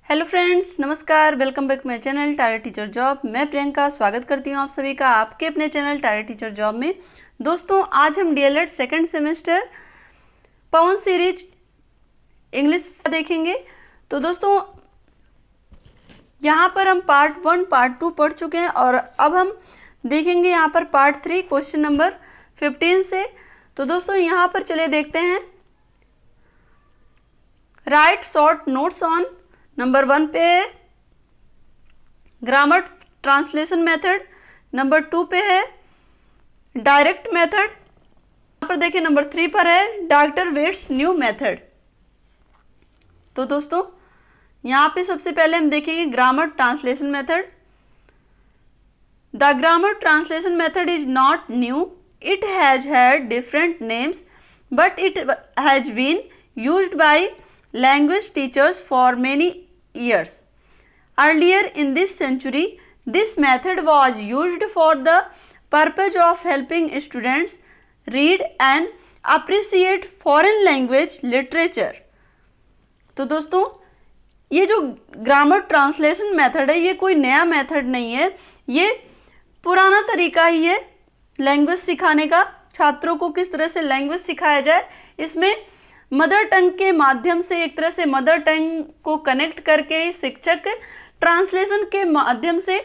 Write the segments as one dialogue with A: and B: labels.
A: Hello friends, नमस्कार। Welcome back my channel target teacher job. मैं प्रियंका स्वागत करती हूँ आप सभी का आपके अपने चैनल टारगेट टीचर जॉब में। दोस्तों, आज हम डीएलएड सेकंड सेमेस्टर पवन सीरीज इंग्लिश देखेंगे। तो दोस्तों, यहाँ पर हम पार्ट 1 पार्ट 2 पढ़ चुके हैं और अब हम देखेंगे यहाँ पर पार्ट 3 क्वेश्चन नंबर 15 से। तो दोस्तों, यहाँ पर चलिए देखते हैं। Right short notes on number 1 पे है ग्रामर ट्रांसलेशन मेथड, नंबर 2 पे है डायरेक्ट मेथड, यहाँ पर देखिए नंबर 3 पर है डॉक्टर वेट्स न्यू मेथड। तो दोस्तों, यहाँ पे सबसे पहले हम देखेंगे grammar translation method. The grammar translation method is not new, it has had different names but it has been used by language teachers for many years. Earlier in this century, this method was used for the purpose of helping students read and appreciate foreign language literature. तो दोस्तों, ये जो grammar translation method है ये कोई नया method नहीं है, ये पुराना तरीका ही है लैंग्वेज सिखाने का। छात्रों को किस तरह से लैंग्वेज सिखाया जाए, इसमें मदर टंग के माध्यम से एक तरह से मदर टंग को कनेक्ट करके शिक्षक ट्रांसलेशन के माध्यम से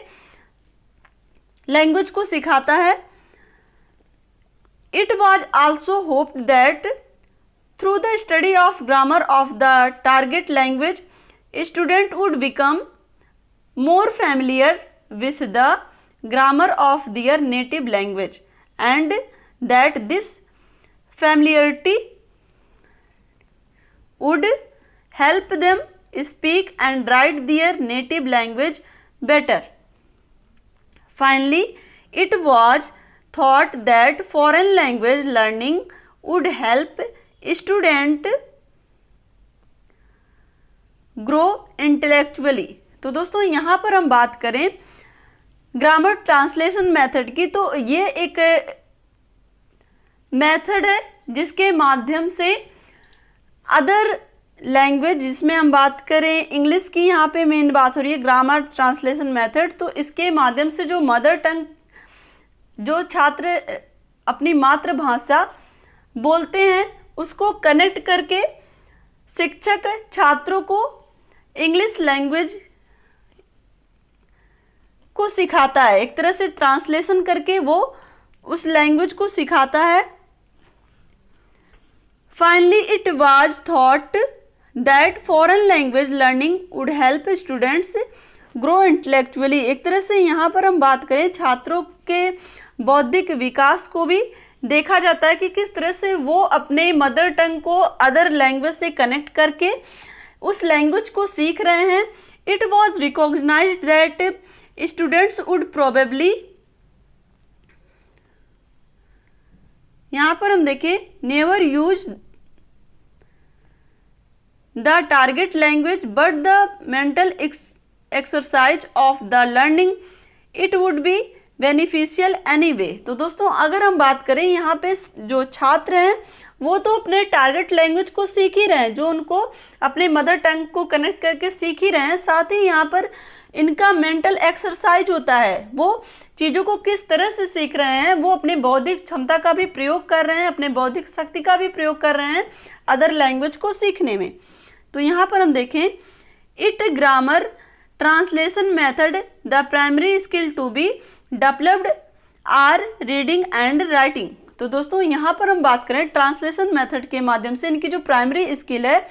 A: लैंग्वेज को सिखाता है। It was also hoped that through the study of grammar of the target language student would become more familiar with the grammar of their native language and that this familiarity would help them speak and write their native language better. Finally, it was thought that foreign language learning would help student grow intellectually. तो दोस्तों, यहाँ पर हम बात करें grammar translation method की, तो ये एक मेथड है जिसके माध्यम से अदर लैंग्वेज, जिसमें हम बात करें इंग्लिश की, यहाँ पे मेन बात हो रही है ग्रामर ट्रांसलेशन मेथड। तो इसके माध्यम से जो मदर टंग, जो छात्र अपनी मातृभाषा बोलते हैं उसको कनेक्ट करके शिक्षक छात्रों को इंग्लिश लैंग्वेज को सिखाता है। एक तरह से ट्रांसलेशन करके वो उस लैंग्वेज को सिखाता है। Finally, it was thought that foreign language learning would help students grow intellectually. एक तरह से यहाँ पर हम बात करें छात्रों के बौद्धिक विकास को भी देखा जाता है कि किस तरह से वो अपने मदर टंग को अदर लैंग्वेज से कनेक्ट करके उस लैंग्वेज को सीख रहे हैं। It was recognized that students would probably, यहाँ पर हम देखें never use the target language but the mental exercise of the learning it would be beneficial anyway. तो दोस्तों, अगर हम बात करें यहाँ पे जो छात्र हैं वो तो अपने टारगेट लैंग्वेज को सीख ही रहे हैं, जो उनको अपने मदर टंग को कनेक्ट करके सीख ही रहे हैं। साथ ही यहाँ पर इनका मेंटल एक्सरसाइज होता है, वो चीज़ों को किस तरह से सीख रहे हैं, वो अपने बौद्धिक क्षमता का भी प्रयोग कर रहे हैं, अपने बौद्धिक शक्ति का भी प्रयोग कर रहे हैं अदर लैंग्वेज को सीखने में। तो यहाँ पर हम देखें it grammar translation method the primary skill to be developed are reading and writing. तो दोस्तों, यहाँ पर हम बात करें ट्रांसलेशन मेथड के माध्यम से इनकी जो प्राइमरी स्किल है,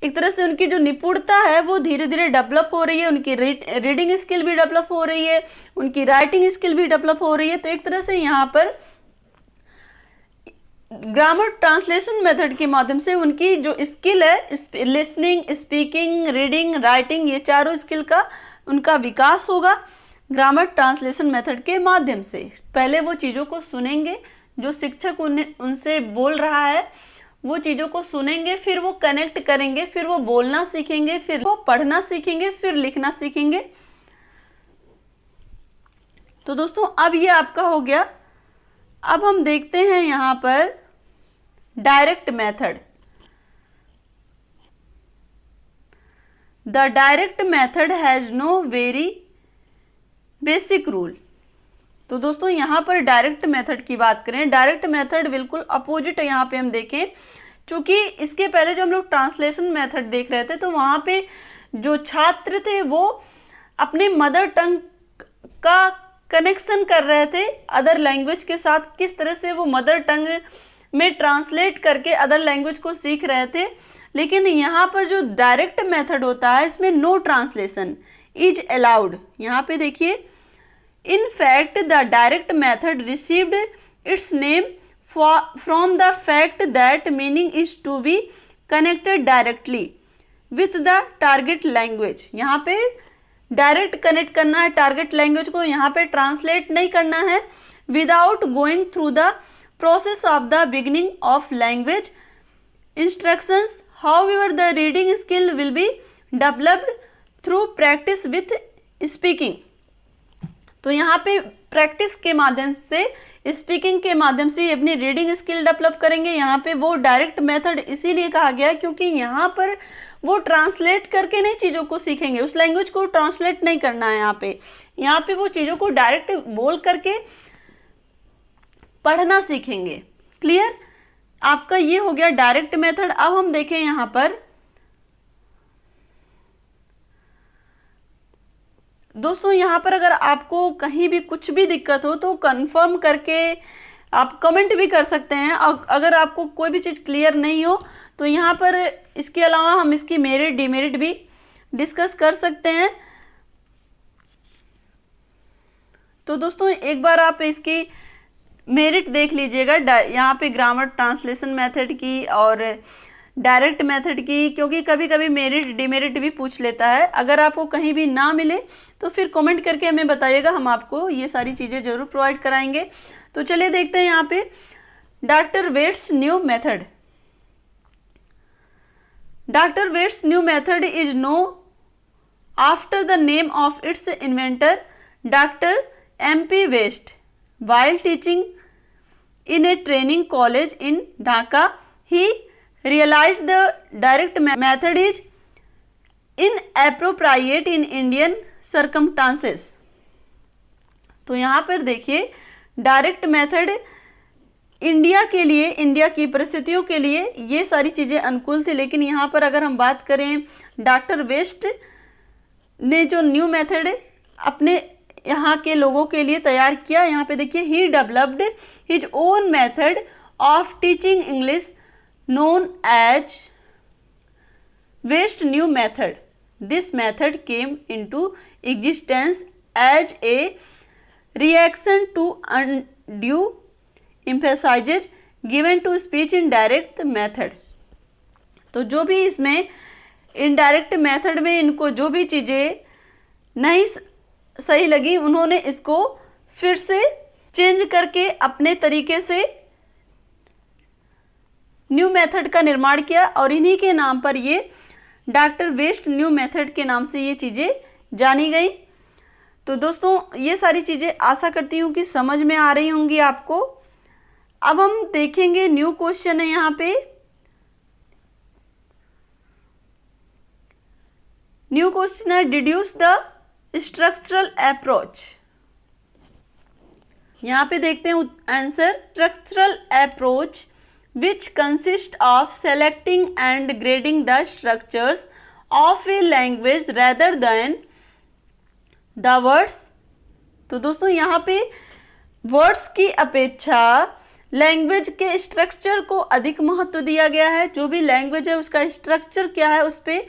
A: एक तरह से उनकी जो निपुणता है वो धीरे धीरे डेवलप हो रही है। उनकी रीडिंग स्किल भी डेवलप हो रही है, उनकी राइटिंग स्किल भी डेवलप हो रही है। तो एक तरह से यहाँ पर ग्रामर ट्रांसलेशन मेथड के माध्यम से उनकी जो स्किल है लिसनिंग, स्पीकिंग, रीडिंग, राइटिंग, ये चारों स्किल का उनका विकास होगा ग्रामर ट्रांसलेशन मेथड के माध्यम से। पहले वो चीज़ों को सुनेंगे, जो शिक्षक उनसे बोल रहा है वो चीज़ों को सुनेंगे, फिर वो कनेक्ट करेंगे, फिर वो बोलना सीखेंगे, फिर वो पढ़ना सीखेंगे, फिर लिखना सीखेंगे। तो दोस्तों, अब ये आपका हो गया। अब हम देखते हैं यहाँ पर direct method. The direct method has know very basic rule. तो दोस्तों यहाँ पर डायरेक्ट मेथड की बात करें, डायरेक्ट मेथड बिल्कुल अपोजिट है। यहाँ पे हम देखें, क्योंकि इसके पहले जो हम लोग ट्रांसलेशन मेथड देख रहे थे तो वहाँ पे जो छात्र थे वो अपने मदर टंग का कनेक्शन कर रहे थे अदर लैंग्वेज के साथ, किस तरह से वो मदर टंग में ट्रांसलेट करके अदर लैंग्वेज को सीख रहे थे। लेकिन यहाँ पर जो डायरेक्ट मेथड होता है इसमें नो ट्रांसलेशन इज अलाउड। यहाँ पे देखिए, in fact the direct method received its name from the fact that meaning is to be connected directly with the target language. यहाँ पे डायरेक्ट कनेक्ट करना है टारगेट लैंग्वेज को, यहाँ पे ट्रांसलेट नहीं करना है without going through the process of the beginning of language instructions. However the reading skill will be developed through practice with speaking. तो यहाँ पे प्रैक्टिस के माध्यम से, स्पीकिंग के माध्यम से अपनी रीडिंग स्किल डेवलप करेंगे। यहाँ पे वो डायरेक्ट मेथड इसीलिए कहा गया है क्योंकि यहाँ पर वो ट्रांसलेट करके नहीं चीज़ों को सीखेंगे, उस लैंग्वेज को ट्रांसलेट नहीं करना है। यहाँ पे वो चीज़ों को डायरेक्ट बोल करके पढ़ना सीखेंगे। क्लियर? आपका ये हो गया डायरेक्ट मेथड। अब हम देखें यहाँ पर दोस्तों, यहाँ पर अगर आपको कहीं भी कुछ भी दिक्कत हो तो कंफर्म करके आप कमेंट भी कर सकते हैं। अगर आपको कोई भी चीज़ क्लियर नहीं हो तो यहाँ पर इसके अलावा हम इसकी मेरिट डिमेरिट भी डिस्कस कर सकते हैं। तो दोस्तों एक बार आप इसकी मेरिट देख लीजिएगा, यहाँ पे ग्रामर ट्रांसलेशन मेथड की और डायरेक्ट मेथड की, क्योंकि कभी कभी मेरिट डिमेरिट भी पूछ लेता है। अगर आपको कहीं भी ना मिले तो फिर कमेंट करके हमें बताइएगा, हम आपको ये सारी चीज़ें ज़रूर प्रोवाइड कराएंगे। तो चलिए देखते हैं यहाँ पे doctor West's new method. Doctor West's new method is known after the name of its inventor doctor MP West. While teaching in a training college in Dhaka, he realized the direct method is inappropriate in Indian circumstances. तो यहाँ पर देखिए, direct method India के लिए, India की परिस्थितियों के लिए ये सारी चीज़ें अनुकूल थी। लेकिन यहाँ पर अगर हम बात करें, डॉक्टर वेस्ट ने जो न्यू मेथड अपने यहाँ के लोगों के लिए तैयार किया, यहाँ पे देखिए, he developed his own method of teaching English known as West new method. This method came into existence as a reaction to undue emphasises given to speech in direct method. तो जो भी इसमें इनडायरेक्ट मेथड में इनको जो भी चीज़ें नहीं सही लगी, उन्होंने इसको फिर से चेंज करके अपने तरीके से न्यू मेथड का निर्माण किया और इन्हीं के नाम पर ये डॉक्टर वेस्ट न्यू मेथड के नाम से ये चीज़ें जानी गई। तो दोस्तों ये सारी चीज़ें आशा करती हूँ कि समझ में आ रही होंगी आपको। अब हम देखेंगे न्यू क्वेश्चन है यहाँ पे। न्यू क्वेश्चन है, डिड्यूस द स्ट्रक्चरल अप्रोच। यहाँ पे देखते हैं answer. Structural approach which consist of selecting and grading the structures of a language rather than the words. तो दोस्तों यहाँ पे वर्ड्स की अपेक्षा लैंग्वेज के स्ट्रक्चर को अधिक महत्व दिया गया है। जो भी लैंग्वेज है उसका स्ट्रक्चर क्या है उस पर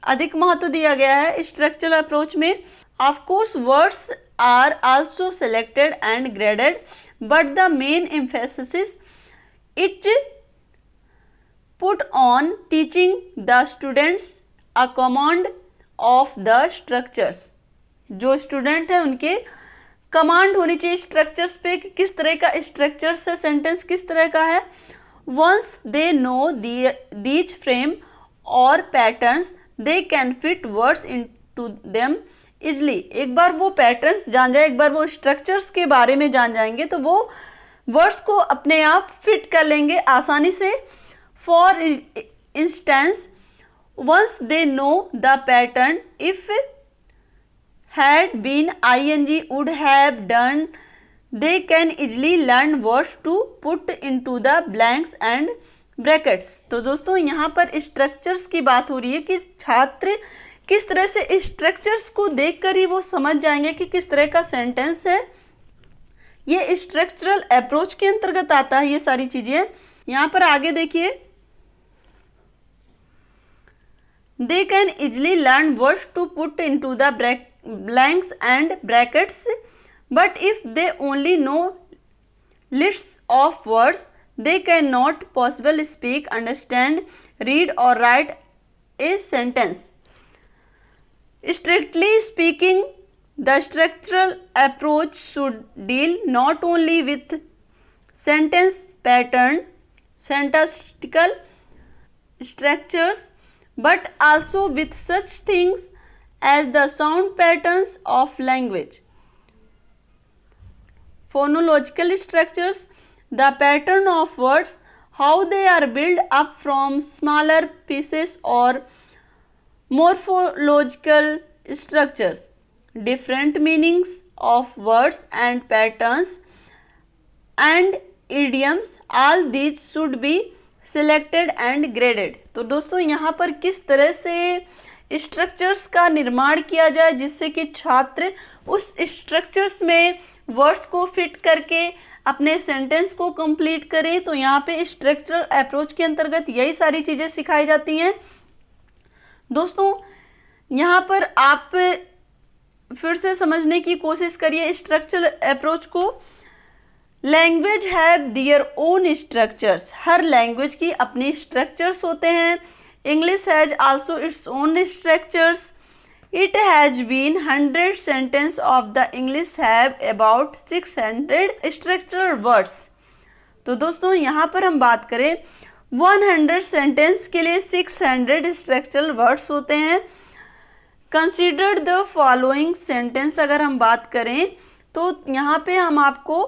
A: अधिक महत्व दिया गया है स्ट्रक्चरल अप्रोच में। Of course, words are also selected and graded, but the main emphasis is put on teaching the students a command of the structures. जो स्टूडेंट है उनके कमांड होनी चाहिए स्ट्रक्चर्स पे कि किस तरह का स्ट्रक्चर से सेंटेंस किस तरह का है। Once they know these frame or patterns, they can fit words into them easily. एक बार वो पैटर्न्स जान जाए, एक बार वो स्ट्रक्चर्स के बारे में जान जाएंगे तो वो वर्ड्स को अपने आप फिट कर लेंगे आसानी से। For instance, Once they know the pattern, if had been ing would have done, they can easily learn words to put into the blanks and brackets. तो दोस्तों यहाँ पर स्ट्रक्चर्स की बात हो रही है कि छात्र किस तरह से स्ट्रक्चर्स को देखकर ही वो समझ जाएंगे कि किस तरह का सेंटेंस है। ये स्ट्रक्चरल अप्रोच के अंतर्गत आता है ये सारी चीजें। यहाँ पर आगे देखिए, they can easily learn words to put into the blanks and brackets, but if they only know lists of words, they cannot possibly speak, understand, read or write a sentence. Strictly speaking, the structural approach should deal not only with sentence pattern, syntactical structures, but also with such things as the sound patterns of language, phonological structures, the pattern of words, how they are built up from smaller pieces, or morphological structures, different meanings of words and patterns and idioms, all these should be selected and graded. तो दोस्तों यहाँ पर किस तरह से structures का निर्माण किया जाए जिससे कि छात्र उस स्ट्रक्चर्स में वर्ड्स को फिट करके अपने सेंटेंस को कंप्लीट करें। तो यहाँ पे स्ट्रक्चरल अप्रोच के अंतर्गत यही सारी चीज़ें सिखाई जाती हैं। दोस्तों यहाँ पर आप फिर से समझने की कोशिश करिए स्ट्रक्चरल अप्रोच को। Language have their own structures, हर लैंग्वेज की अपनी स्ट्रक्चर्स होते हैं। English has also its own structures. It has been 100 sentence of the English have about 600 structural words. तो दोस्तों यहाँ पर हम बात करें 100 सेंटेंस के लिए 600 स्ट्रक्चरल वर्ड्स होते हैं। कंसीडर द फॉलोइंग सेंटेंस, अगर हम बात करें तो यहाँ पे हम आपको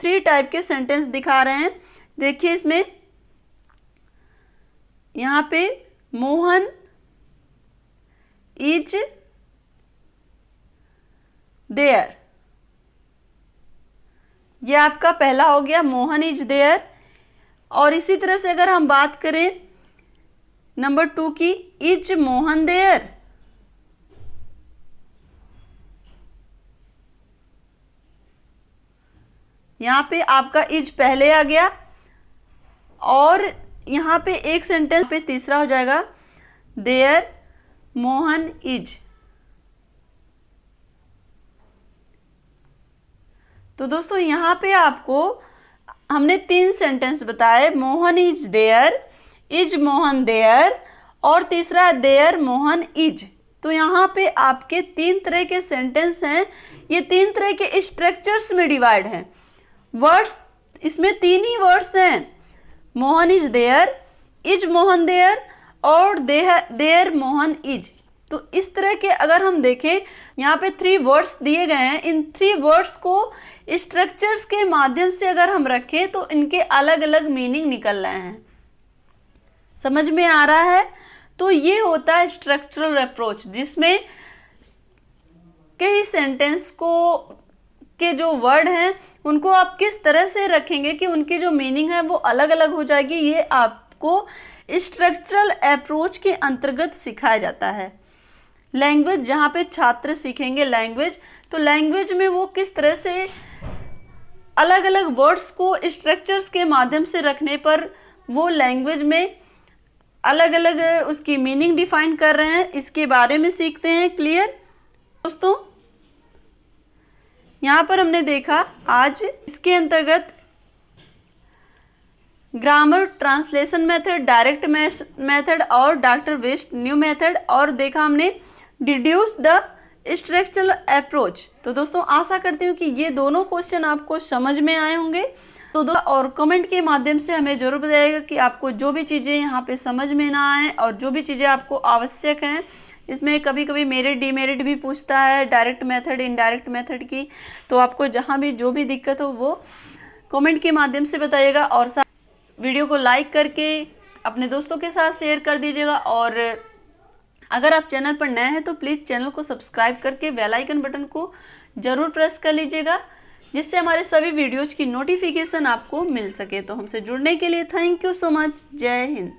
A: 3 टाइप के सेंटेंस दिखा रहे हैं। देखिए इसमें यहाँ पे मोहन इज देयर, ये आपका पहला हो गया, मोहन इज देयर। और इसी तरह से अगर हम बात करें नंबर 2 की, इज मोहन देयर, यहाँ पे आपका इज पहले आ गया और यहाँ पे एक सेंटेंस पे तीसरा हो जाएगा देयर मोहन इज। तो दोस्तों यहाँ पे आपको हमने 3 सेंटेंस बताए, Mohan is there, is Mohan there और तीसरा देयर मोहन इज। तो यहाँ पे आपके 3 तरह के सेंटेंस हैं। ये 3 तरह के स्ट्रक्चर्स में डिवाइड हैं। वर्ड्स इसमें 3 ही वर्ड्स हैं, Mohan is there, is Mohan there और देयर मोहन इज। तो इस तरह के अगर हम देखें यहाँ पे 3 वर्ड्स दिए गए हैं। इन 3 वर्ड्स को स्ट्रक्चर्स के माध्यम से अगर हम रखें तो इनके अलग अलग मीनिंग निकल रहे हैं। समझ में आ रहा है? तो ये होता है स्ट्रक्चरल अप्रोच, जिसमें कई सेंटेंस को के जो वर्ड हैं उनको आप किस तरह से रखेंगे कि उनकी जो मीनिंग है वो अलग अलग हो जाएगी। ये आपको स्ट्रक्चरल अप्रोच के अंतर्गत सिखाया जाता है। लैंग्वेज जहाँ पे छात्र सीखेंगे लैंग्वेज, तो लैंग्वेज में वो किस तरह से अलग अलग वर्ड्स को स्ट्रक्चर्स के माध्यम से रखने पर वो लैंग्वेज में अलग अलग उसकी मीनिंग डिफाइन कर रहे हैं, इसके बारे में सीखते हैं। क्लियर दोस्तों? यहाँ पर हमने देखा आज इसके अंतर्गत grammar, translation method, direct method और डॉक्टर वेस्ट न्यू मेथड, और देखा हमने डिड्यूस द स्ट्रक्चरल अप्रोच। तो दोस्तों आशा करती हूँ कि ये दोनों क्वेश्चन आपको समझ में आए होंगे। तो और कमेंट के माध्यम से हमें जरूर बताइएगा कि आपको जो भी चीज़ें यहाँ पे समझ में ना आए और जो भी चीज़ें आपको आवश्यक हैं। इसमें कभी कभी मेरिट डीमेरिट भी पूछता है, डायरेक्ट मेथड इनडायरेक्ट मेथड की। तो आपको जहाँ भी जो भी दिक्कत हो वो कमेंट के माध्यम से बताइएगा और वीडियो को लाइक करके अपने दोस्तों के साथ शेयर कर दीजिएगा और अगर आप चैनल पर नए हैं तो प्लीज़ चैनल को सब्सक्राइब करके बेल आइकन बटन को ज़रूर प्रेस कर लीजिएगा, जिससे हमारे सभी वीडियोज़ की नोटिफिकेशन आपको मिल सके। तो हमसे जुड़ने के लिए थैंक यू सो मच। जय हिंद।